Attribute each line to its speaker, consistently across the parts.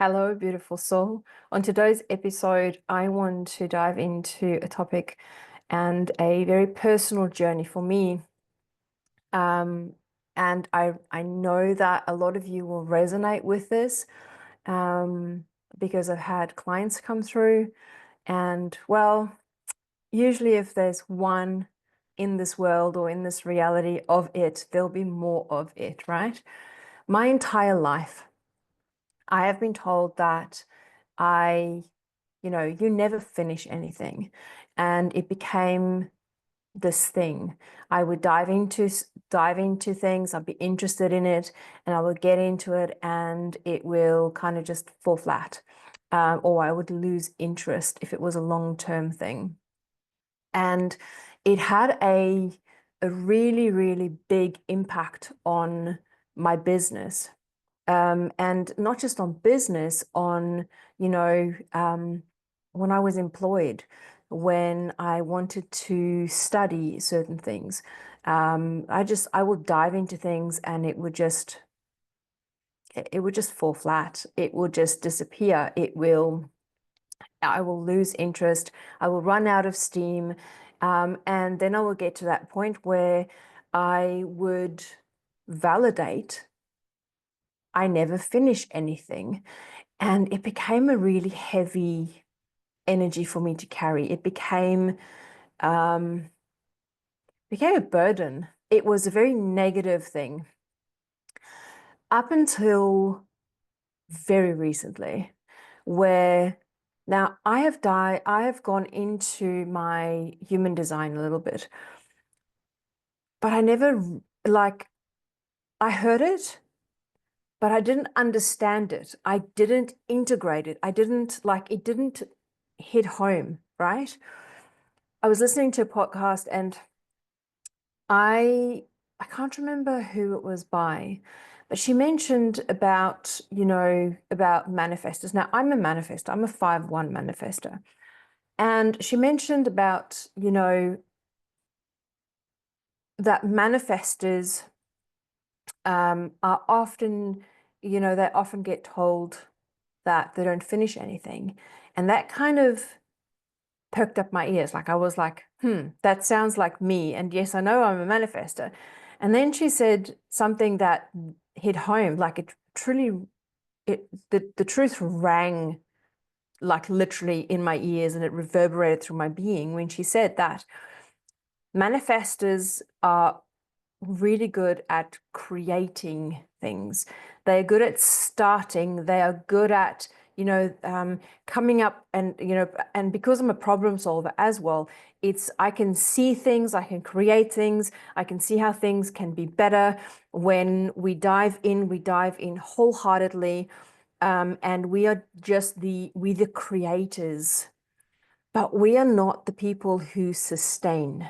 Speaker 1: Hello, beautiful soul. On today's episode, I want to dive into a topic and a very personal journey for me. Um, and I know that a lot of you will resonate with this because I've had clients come through, and well, usually if there's one in this world or in this reality of it, there'll be more of it, right? My entire life, I have been told that you never finish anything. And it became this thing. I would dive into things, I'd be interested in it, and I would get into it, and it will kind of just fall flat. Or I would lose interest if it was a long-term thing. And it had a really, really big impact on my business. And not just on business, on, when I was employed, when I wanted to study certain things, I would dive into things and it would just fall flat. It would just disappear. I will lose interest. I will run out of steam. And then I will get to that point where I would validate I never finish anything. And it became a really heavy energy for me to carry. It became a burden. It was a very negative thing up until very recently, where now I have gone into my human design a little bit, but I never like I heard it, but I didn't understand it. I didn't integrate it. It didn't hit home, right? I was listening to a podcast and I I can't remember who it was by, but she mentioned about manifestors. Now I'm a manifestor. I'm a 5/1 manifestor. And she mentioned about, that manifestors are often, they often get told that they don't finish anything. And that kind of perked up my ears. Like I was like, that sounds like me. And yes, I know I'm a manifester. And then she said something that hit home, like it truly, the truth rang like literally in my ears and it reverberated through my being when she said that manifestors are really good at creating things. They're good at starting. They are good at, coming up and because I'm a problem solver as well, I can see things, I can create things, I can see how things can be better. When we dive in wholeheartedly, and we the creators, but we are not the people who sustain,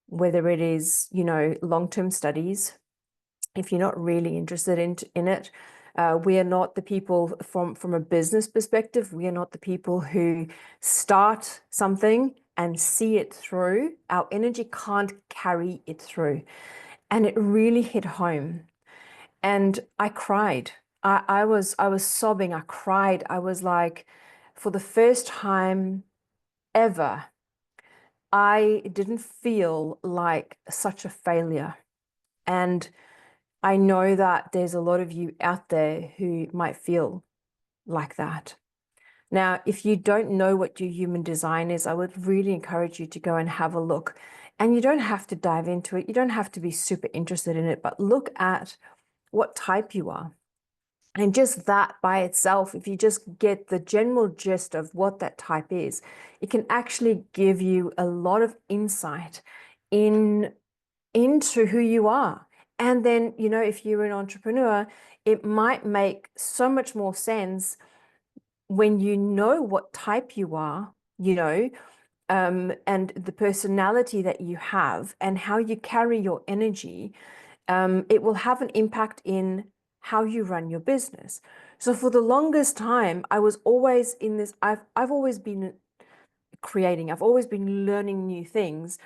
Speaker 1: whether it is, long-term studies. If you're not really interested in it, we are not the people from a business perspective. We are not the people who start something and see it through. Our energy can't carry it through. And it really hit home. And I cried. I was sobbing. I cried. I was like, for the first time ever, I didn't feel like such a failure. And I know that there's a lot of you out there who might feel like that. Now, if you don't know what your human design is, I would really encourage you to go and have a look. And you don't have to dive into it. You don't have to be super interested in it, but look at what type you are. And just that by itself, if you just get the general gist of what that type is, it can actually give you a lot of insight into who you are. And then, if you're an entrepreneur, it might make so much more sense when you know what type you are, and the personality that you have and how you carry your energy. It will have an impact in how you run your business. So for the longest time, I was always in this, I've always been creating, I've always been learning new things.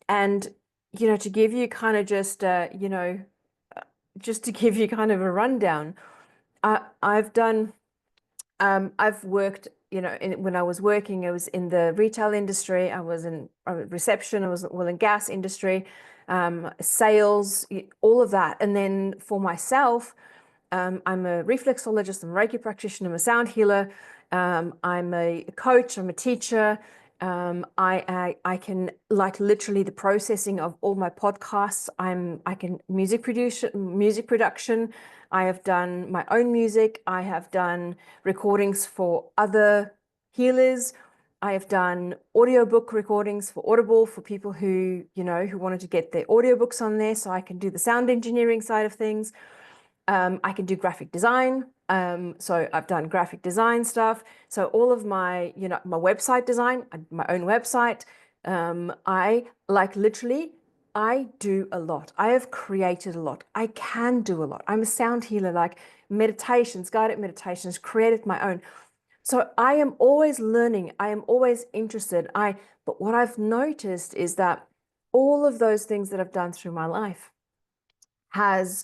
Speaker 1: And, to give you kind of just to give you kind of a rundown, I've done, I've worked, when I was working, I was in the retail industry, I was in reception, I was in oil and gas industry, sales, all of that. And then for myself, I'm a reflexologist, I'm a Reiki practitioner, I'm a sound healer, I'm a coach, I'm a teacher. I can, like, literally the processing of all my podcasts. I can music production. I have done my own music. I have done recordings for other healers. I have done audiobook recordings for Audible for people who, who wanted to get their audiobooks on there. So I can do the sound engineering side of things. I can do graphic design. So I've done graphic design stuff. So all of my, my website design, my own website. I like literally, I do a lot. I have created a lot. I can do a lot. I'm a sound healer, like meditations, guided meditations, created my own. So I am always learning. I am always interested. But what I've noticed is that all of those things that I've done through my life has,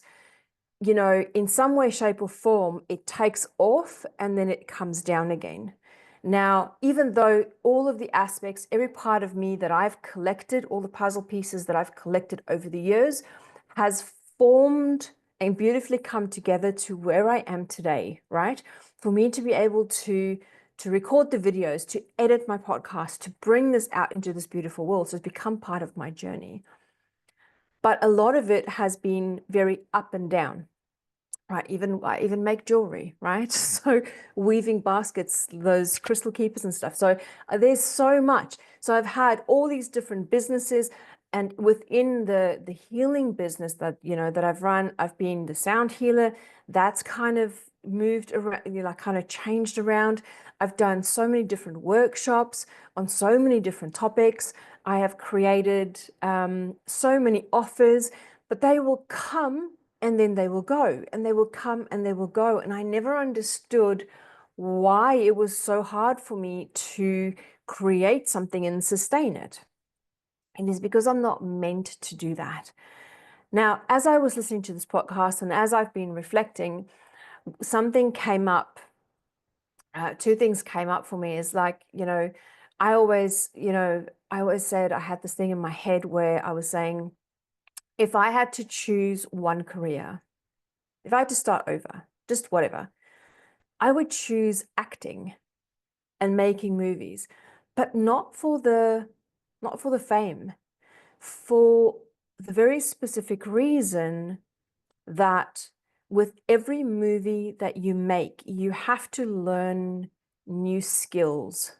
Speaker 1: in some way, shape, or form, it takes off and then it comes down again. Now, even though all of the aspects, every part of me that I've collected, all the puzzle pieces that I've collected over the years, has formed and beautifully come together to where I am today, right? For me to be able to record the videos, to edit my podcast, to bring this out into this beautiful world. So it's become part of my journey. But a lot of it has been very up and down, right? I even make jewelry, right? So weaving baskets, those crystal keepers and stuff. So there's so much. So I've had all these different businesses, and within the healing business that, that I've run, I've been the sound healer. That's kind of moved around, like kind of changed around. I've done so many different workshops on so many different topics. I have created so many offers, but they will come and then they will go, and they will come and they will go. And I never understood why it was so hard for me to create something and sustain it. And it's because I'm not meant to do that. Now, as I was listening to this podcast and as I've been reflecting, something came up. Two things came up for me. Is like, I always, I always said I had this thing in my head where I was saying, if I had to choose one career, if I had to start over, just whatever, I would choose acting and making movies, but not for the fame, for the very specific reason that with every movie that you make, you have to learn new skills.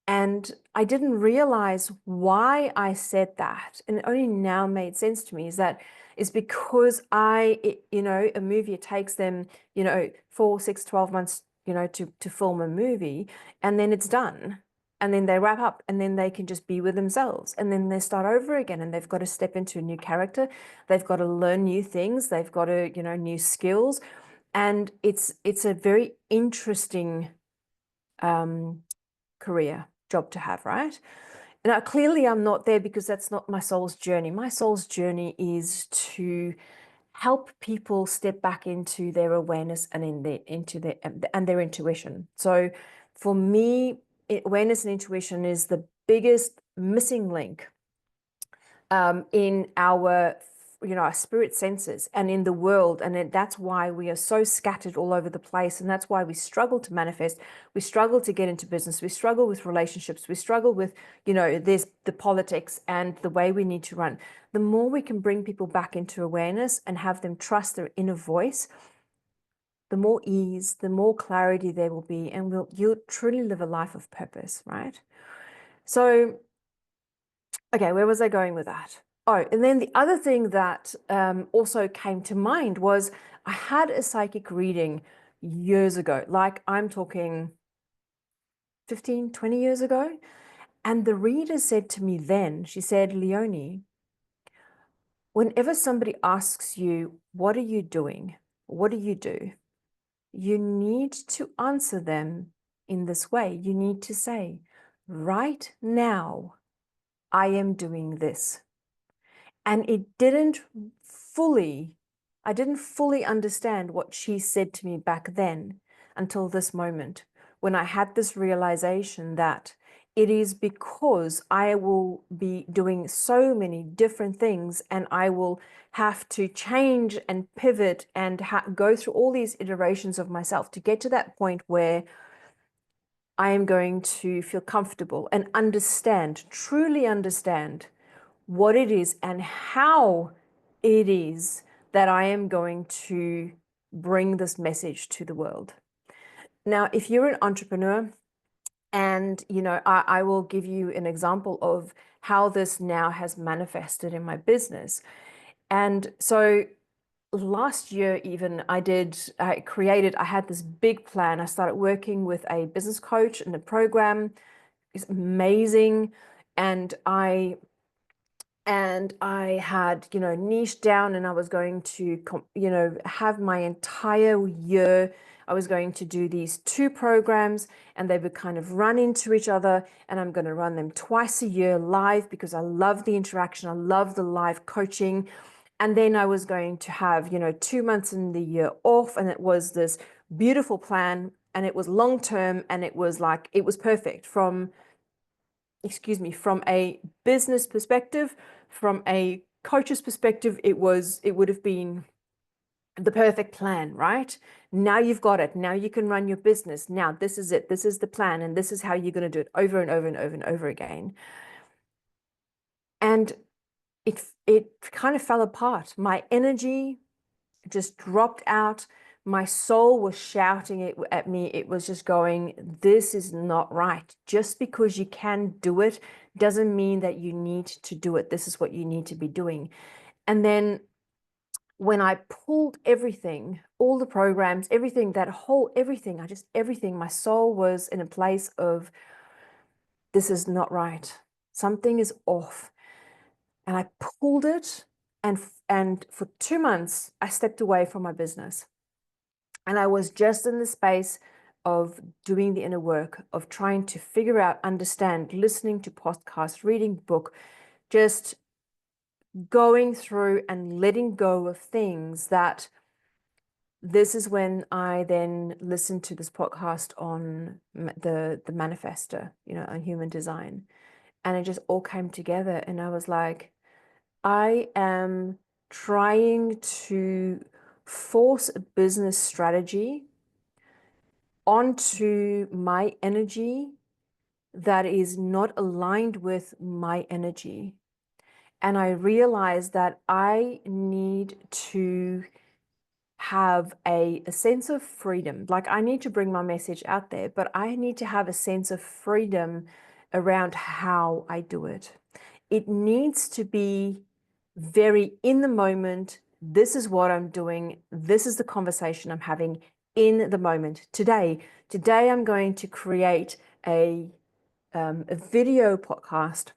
Speaker 1: And I didn't realize why I said that. And it only now made sense to me is because a movie, it takes them, 4, 6, 12 months, to film a movie, and then it's done. And then they wrap up and then they can just be with themselves. And then they start over again and they've got to step into a new character. They've got to learn new things. They've got to, new skills. And it's a very interesting career job to have, right? Now, clearly I'm not there because that's not my soul's journey. My soul's journey is to help people step back into their awareness and and their intuition. So for me, awareness and intuition is the biggest missing link in our our spirit senses and in the world. And that's why we are so scattered all over the place. And that's why we struggle to manifest. We struggle to get into business. We struggle with relationships. We struggle with, there's the politics and the way we need to run. The more we can bring people back into awareness and have them trust their inner voice, the more ease, the more clarity there will be. And you'll truly live a life of purpose, right? So, okay, where was I going with that? Oh, and then the other thing that also came to mind was I had a psychic reading years ago, like I'm talking 15, 20 years ago. And the reader said to me then, she said, Leonie, whenever somebody asks you, what are you doing? What do? You need to answer them in this way. You need to say, right now, I am doing this. And it didn't fully I didn't fully understand what she said to me back then until this moment, when I had this realization that it is because I will be doing so many different things and I will have to change and pivot and go through all these iterations of myself to get to that point where I am going to feel comfortable and understand, truly understand what it is and how it is that I am going to bring this message to the world. Now, if you're an entrepreneur, and I will give you an example of how this now has manifested in my business. And so last year, even I had this big plan. I started working with a business coach and a program. It's amazing. And I had, niche down, and I was going to, have my entire year. I was going to do these two programs and they would kind of run into each other, and I'm going to run them twice a year live because I love the interaction. I love the live coaching. And then I was going to have, 2 months in the year off. And it was this beautiful plan, and it was long term, and it was perfect from a business perspective, from a coach's perspective, it would have been the perfect plan, right? Now you've got it. Now you can run your business. Now this is it. This is the plan, and this is how you're going to do it over and over and over and over again. And it kind of fell apart. My energy just dropped out. My soul was shouting it at me. It was just going, this is not right. Just because you can do it doesn't mean that you need to do it. This is what you need to be doing. And then when I pulled everything, all the programs, everything, everything, my soul was in a place of, this is not right. Something is off. And I pulled it, and for 2 months, I stepped away from my business. And I was just in the space of doing the inner work, of trying to figure out, understand, listening to podcasts, reading book, just going through and letting go of things. That this is when I then listened to this podcast on the manifestor, on human design. And it just all came together. And I was like, I am trying to force a business strategy onto my energy that is not aligned with my energy. And I realized that I need to have a sense of freedom. Like, I need to bring my message out there, but I need to have a sense of freedom around how I do it. It needs to be very in the moment. This is what I'm doing. This is the conversation I'm having in the moment. Today I'm going to create a video podcast.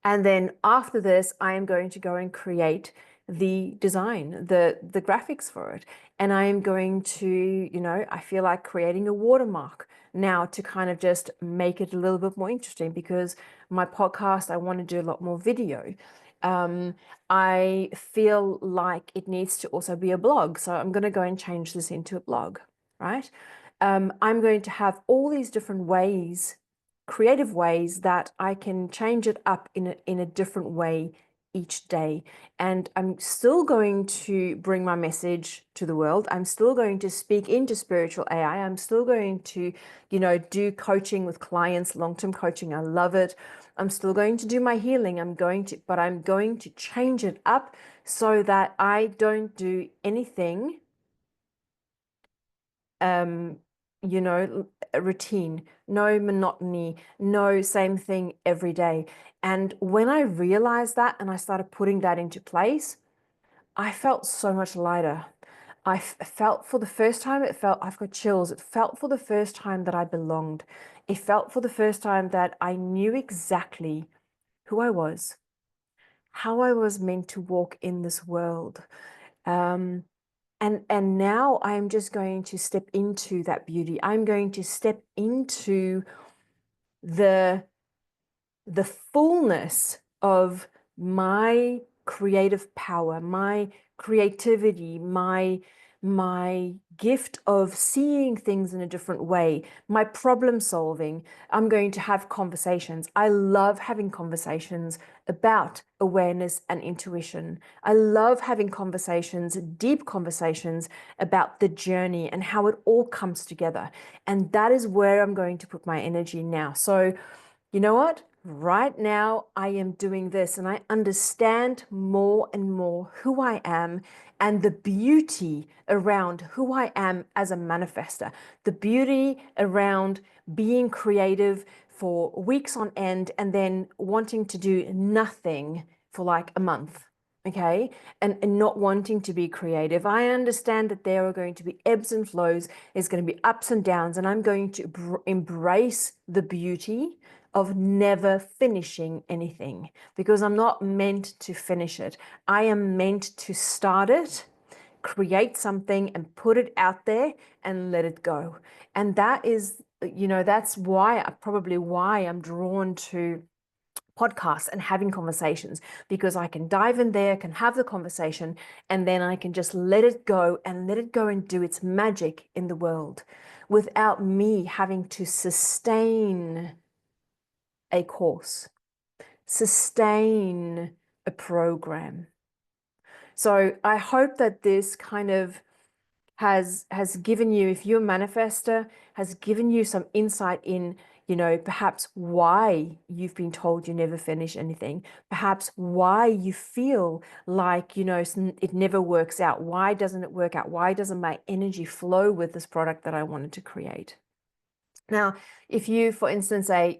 Speaker 1: And then after this, I am going to go and create the design, the graphics for it. And I am going to, I feel like creating a watermark now to kind of just make it a little bit more interesting, because my podcast, I want to do a lot more video. I feel like it needs to also be a blog. So I'm going to go and change this into a blog, right? I'm going to have all these different ways, creative ways, that I can change it up in a different way each day. And I'm still going to bring my message to the world. I'm still going to speak into spiritual AI. I'm still going to, do coaching with clients, long-term coaching. I love it. I'm still going to do my healing. But I'm going to change it up so that I don't do anything a routine, no monotony, no same thing every day. And when I realized that and I started putting that into place, I felt so much lighter. I felt for the first time, I've got chills. It felt for the first time that I belonged. It felt for the first time that I knew exactly who I was, how I was meant to walk in this world. And now I'm just going to step into that beauty. I'm going to step into the fullness of my creative power, my creativity, my gift of seeing things in a different way, my problem solving. I'm going to have conversations. I love having conversations about awareness and intuition. I love having conversations, deep conversations about the journey and how it all comes together. And that is where I'm going to put my energy now. So, you know what? Right now, I am doing this and I understand more and more who I am and the beauty around who I am as a manifester, the beauty around being creative for weeks on end and then wanting to do nothing for like a month. Okay. And not wanting to be creative. I understand that there are going to be ebbs and flows, there's going to be ups and downs, and I'm going to embrace the beauty of never finishing anything because I'm not meant to finish it. I am meant to start it, create something and put it out there and let it go. And that is, that's probably why I'm drawn to podcasts and having conversations, because I can dive in there, can have the conversation, and then I can just let it go and do its magic in the world without me having to sustain a course, sustain a program. So I hope that this kind of has given you, if you're a manifester, has given you some insight in, perhaps why you've been told you never finish anything, perhaps why you feel like, it never works out. Why doesn't it work out? Why doesn't my energy flow with this product that I wanted to create? Now, if you, for instance, a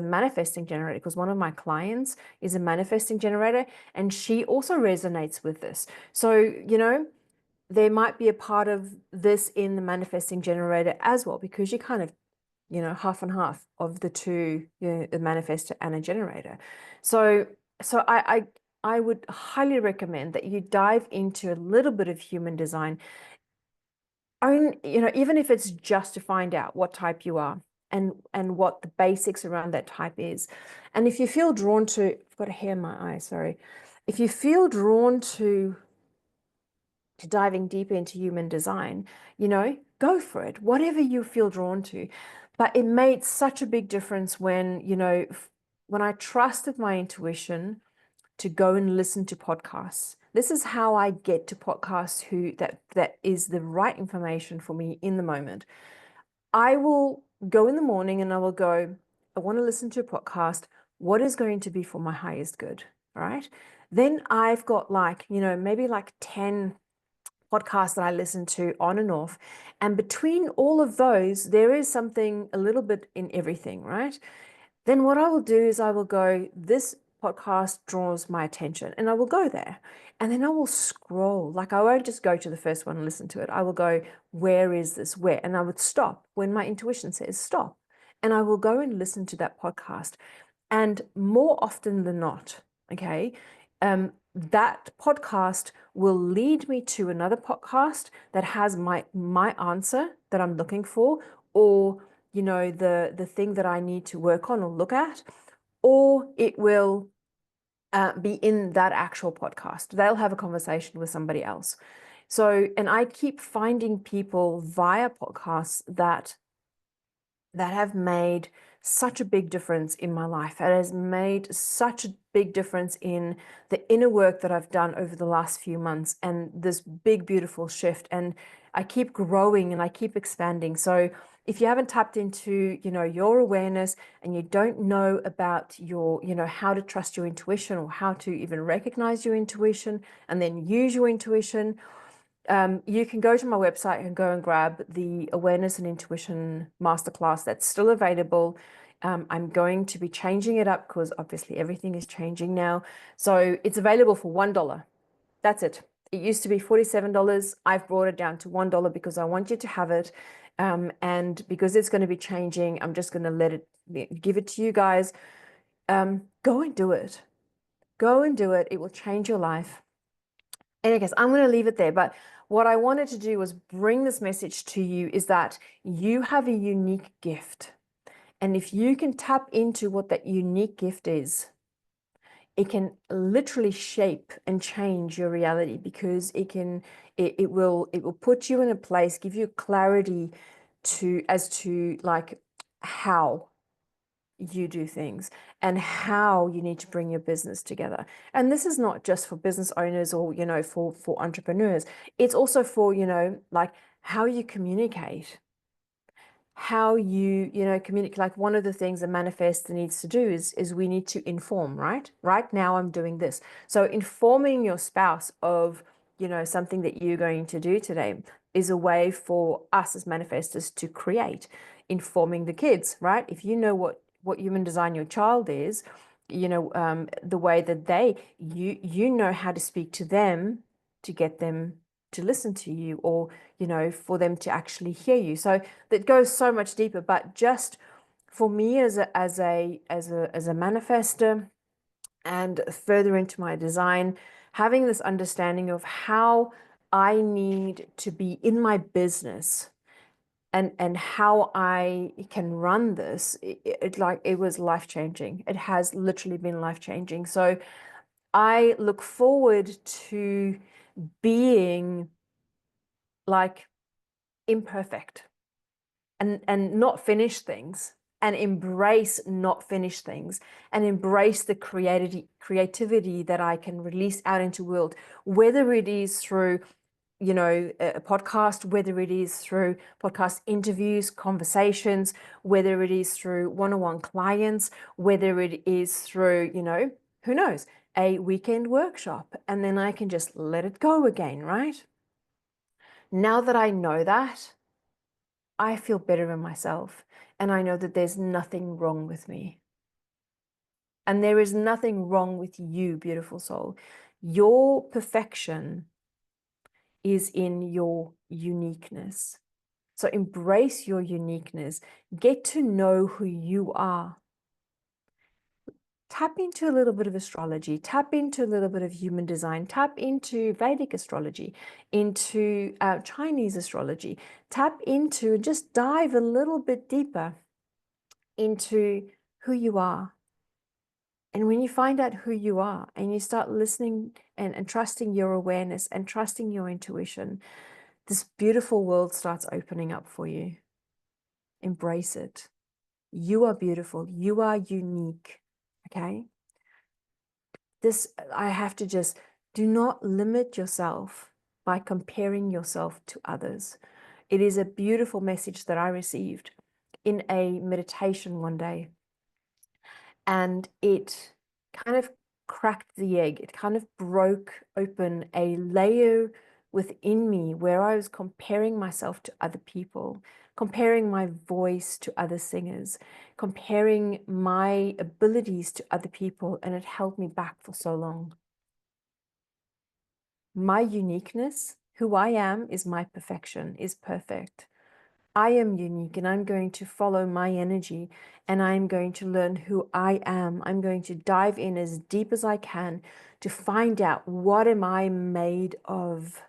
Speaker 1: manifesting generator, because one of my clients is a manifesting generator, and she also resonates with this. So, there might be a part of this in the manifesting generator as well, because you kind of, half and half of the two, a manifestor and a generator. So I would highly recommend that you dive into a little bit of human design. Even if it's just to find out what type you are and what the basics around that type is. And if you feel drawn to, I've got a hair in my eye, sorry. If you feel drawn to diving deeper into human design, go for it, whatever you feel drawn to. But it made such a big difference when, when I trusted my intuition to go and listen to podcasts. This is how I get to podcasts that is the right information for me in the moment. I will go in the morning and I will go, I want to listen to a podcast. What is going to be for my highest good? All right. Then I've got maybe 10 podcasts that I listen to on and off. And between all of those, there is something a little bit in everything, right? Then what I will do is I will go, this podcast draws my attention, and I will go there. And then I will scroll. Like, I won't just go to the first one and listen to it. I will go, where is this? Where? And I would stop when my intuition says stop. And I will go and listen to that podcast. And more often than not, okay, that podcast will lead me to another podcast that has my answer that I'm looking for, or the thing that I need to work on or look at, or it will be in that actual podcast. They'll have a conversation with somebody else. So, and I keep finding people via podcasts that have made such a big difference in my life. It has made such a big difference in the inner work that I've done over the last few months, and this big, beautiful shift. And I keep growing and I keep expanding. So if you haven't tapped into, your awareness, and you don't know about your, how to trust your intuition, or how to even recognize your intuition and then use your intuition, you can go to my website and go and grab the Awareness and Intuition Masterclass. That's still available. I'm going to be changing it up because obviously everything is changing now. So it's available for $1. That's it. It used to be $47. I've brought it down to $1 because I want you to have it. And because it's going to be changing, I'm just going to give it to you guys. Go and do it. Go and do it. It will change your life. Any case, I'm going to leave it there. But what I wanted to do was bring this message to you, is that you have a unique gift. And if you can tap into what that unique gift is, it can literally shape and change your reality, because it will put you in a place, give you clarity as to like how you do things and how you need to bring your business together. And this is not just for business owners or, for entrepreneurs. It's also for, like how you communicate, how you communicate. Like, one of the things a manifestor needs to do is we need to inform, right now I'm doing this. So informing your spouse of something that you're going to do today is a way for us as manifestors to create. Informing the kids, right? If you know what human design your child is, the way that you know how to speak to them to get them to listen to you, or for them to actually hear you. So that goes so much deeper. But just for me as a manifestor, and further into my design, having this understanding of how I need to be in my business, and how I can run this, it was life changing. It has literally been life changing. So I look forward to being like imperfect, and not finish things, and embrace not finish things, and embrace the creativity that I can release out into the world, whether it is through a podcast, whether it is through podcast interviews, conversations, whether it is through one-on-one clients, whether it is through who knows, a weekend workshop, and then I can just let it go again, right? Now that I know that, I feel better in myself, and I know that there's nothing wrong with me. And there is nothing wrong with you, beautiful soul. Your perfection is in your uniqueness. So embrace your uniqueness. Get to know who you are. Tap into a little bit of astrology, tap into a little bit of human design, tap into Vedic astrology, into Chinese astrology, tap into, just dive a little bit deeper into who you are. And when you find out who you are and you start listening and trusting your awareness and trusting your intuition, this beautiful world starts opening up for you. Embrace it. You are beautiful. You are unique. Okay? I have to just, do not limit yourself by comparing yourself to others. It is a beautiful message that I received in a meditation one day. And it kind of cracked the egg. It kind of broke open a layer within me where I was comparing myself to other people, comparing my voice to other singers, comparing my abilities to other people, and it held me back for so long. My uniqueness, who I am, is my perfection, is perfect. I am unique, and I'm going to follow my energy, and I'm going to learn who I am. I'm going to dive in as deep as I can to find out, what am I made of?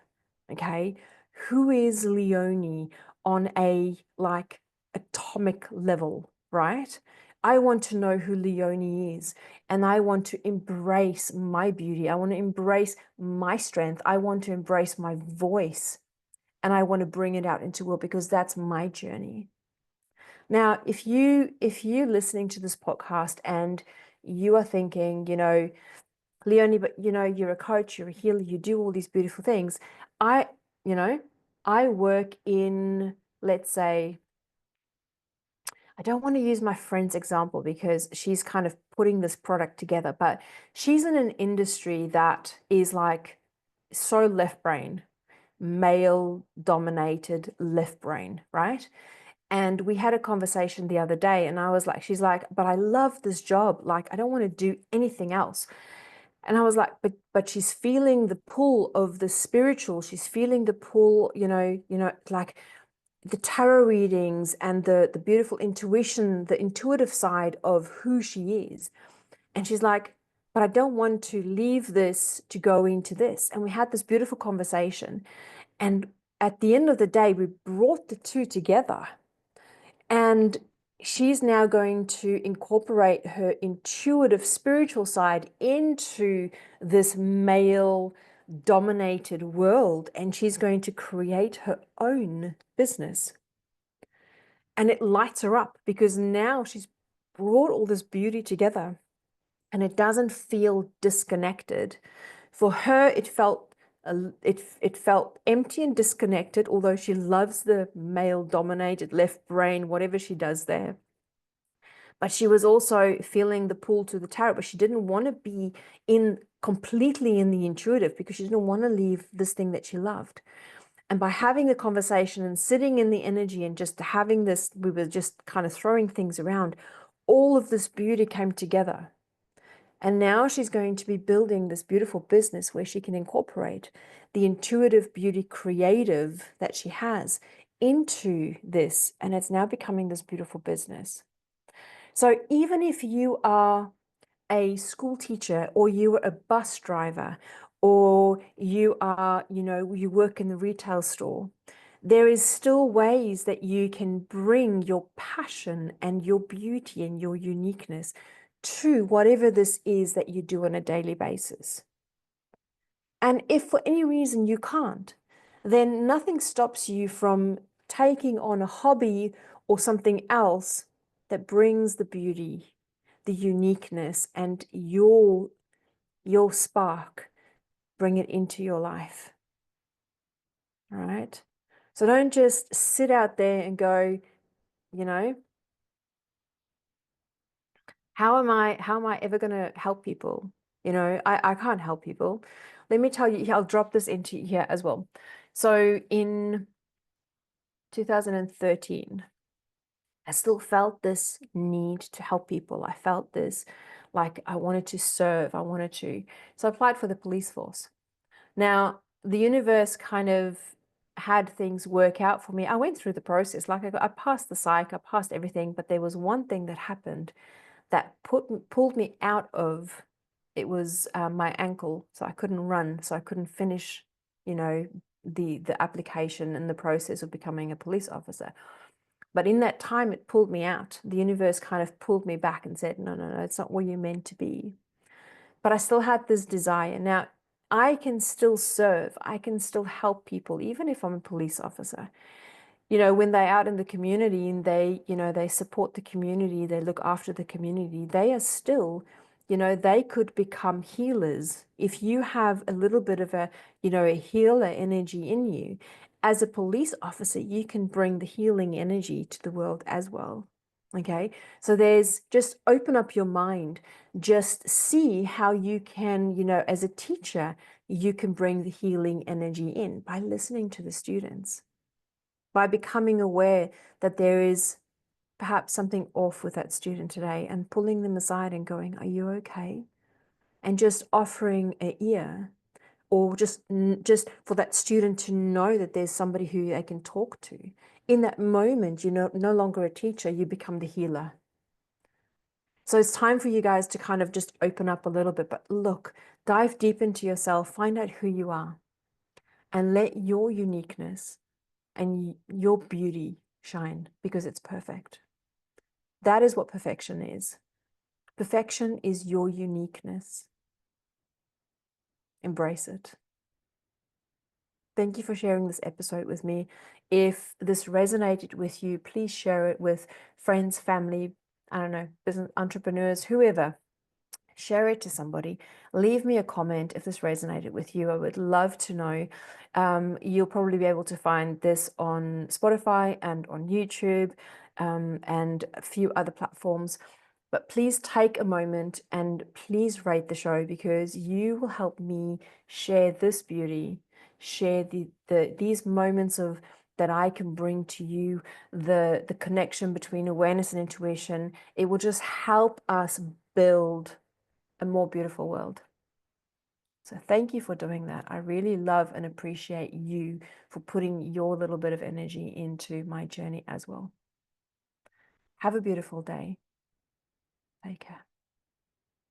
Speaker 1: Okay. Who is Leonie on a like atomic level, right? I want to know who Leonie is, and I want to embrace my beauty. I want to embrace my strength. I want to embrace my voice, and I want to bring it out into the world, because that's my journey. Now, if you listening to this podcast and you are thinking, Leonie, but you're a coach, you're a healer, you do all these beautiful things. I, I work in, let's say, I don't want to use my friend's example because she's kind of putting this product together, but she's in an industry that is like so left brain, male dominated left brain, right? And we had a conversation the other day, and I was like, she's like, but I love this job. Like, I don't want to do anything else. And I was like, but she's feeling the pull of the spiritual. She's feeling the pull, like the tarot readings and the beautiful intuition, the intuitive side of who she is. And she's like, but I don't want to leave this to go into this. And we had this beautiful conversation. And at the end of the day, we brought the two together. And she's now going to incorporate her intuitive spiritual side into this male dominated world, and she's going to create her own business. And it lights her up because now she's brought all this beauty together and it doesn't feel disconnected. For her, it felt it felt empty and disconnected, although she loves the male dominated left brain, whatever she does there. But she was also feeling the pull to the tarot, but she didn't want to be in completely in the intuitive because she didn't want to leave this thing that she loved. And by having the conversation and sitting in the energy and just having this, we were just kind of throwing things around, all of this beauty came together. And now she's going to be building this beautiful business where she can incorporate the intuitive beauty creative that she has into this. And it's now becoming this beautiful business. So even if you are a school teacher or you are a bus driver or you are, you work in the retail store, there is still ways that you can bring your passion and your beauty and your uniqueness to whatever this is that you do on a daily basis. And if for any reason you can't, then nothing stops you from taking on a hobby or something else that brings the beauty, the uniqueness, and your spark, bring it into your life. All right. So don't just sit out there and go, how am I ever going to help people? I can't help people. Let me tell you, I'll drop this into here as well. So in 2013, I still felt this need to help people. I felt this, like I wanted to serve, so I applied for the police force. Now, the universe kind of had things work out for me. I went through the process, like I passed the psych, I passed everything, but there was one thing that happened that pulled me out of, it was my ankle. So I couldn't run, so I couldn't finish, the application and the process of becoming a police officer. But in that time, it pulled me out. The universe kind of pulled me back and said, no, no, no, it's not where you're meant to be. But I still had this desire. Now, I can still serve. I can still help people, even if I'm a police officer. When they're out in the community and they support the community, they look after the community, they are still, they could become healers. If you have a little bit of a healer energy in you, as a police officer, you can bring the healing energy to the world as well. Okay, so just open up your mind, just see how you can, as a teacher, you can bring the healing energy in by listening to the students, by becoming aware that there is perhaps something off with that student today and pulling them aside and going, are you okay? And just offering an ear, or just for that student to know that there's somebody who they can talk to. In that moment, you're no longer a teacher, you become the healer. So it's time for you guys to kind of just open up a little bit, but look, dive deep into yourself, find out who you are, and let your uniqueness and your beauty shine, because it's perfect. That is what perfection is. Perfection is your uniqueness. Embrace it. Thank you for sharing this episode with me. If this resonated with you, please share it with friends, family, I don't know, business entrepreneurs, whoever. Share it to somebody. Leave me a comment if this resonated with you. I would love to know. You'll probably be able to find this on Spotify and on YouTube, and a few other platforms. But please take a moment and please rate the show, because you will help me share this beauty, share these moments of that I can bring to you, the connection between awareness and intuition. It will just help us build a more beautiful world. So thank you for doing that. I really love and appreciate you for putting your little bit of energy into my journey as well. Have a beautiful day. Take care.